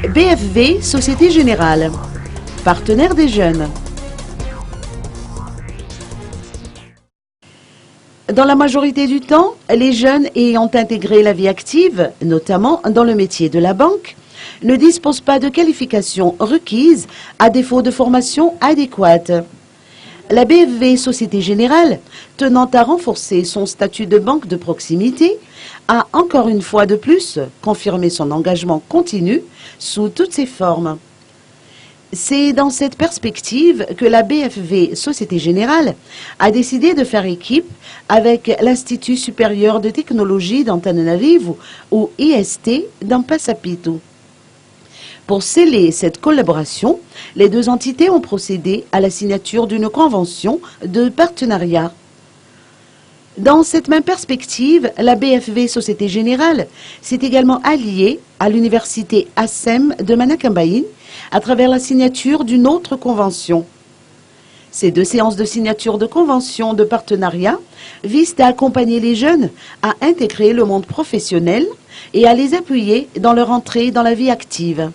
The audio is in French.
BFV Société Générale, partenaire des jeunes. Dans la majorité du temps, les jeunes ayant intégré la vie active, notamment dans le métier de la banque, ne disposent pas de qualifications requises à défaut de formation adéquate. La BFV Société Générale, tenant à renforcer son statut de banque de proximité, a encore une fois de plus confirmé son engagement continu sous toutes ses formes. C'est dans cette perspective que la BFV Société Générale a décidé de faire équipe avec l'Institut supérieur de technologie d'Antananarivo, ou IST, dans Passapito. Pour sceller cette collaboration, les deux entités ont procédé à la signature d'une convention de partenariat. Dans cette même perspective, la BFV Société Générale s'est également alliée à l'université ASEM de Manakambaïn à travers la signature d'une autre convention. Ces deux séances de signature de convention de partenariat visent à accompagner les jeunes à intégrer le monde professionnel et à les appuyer dans leur entrée dans la vie active.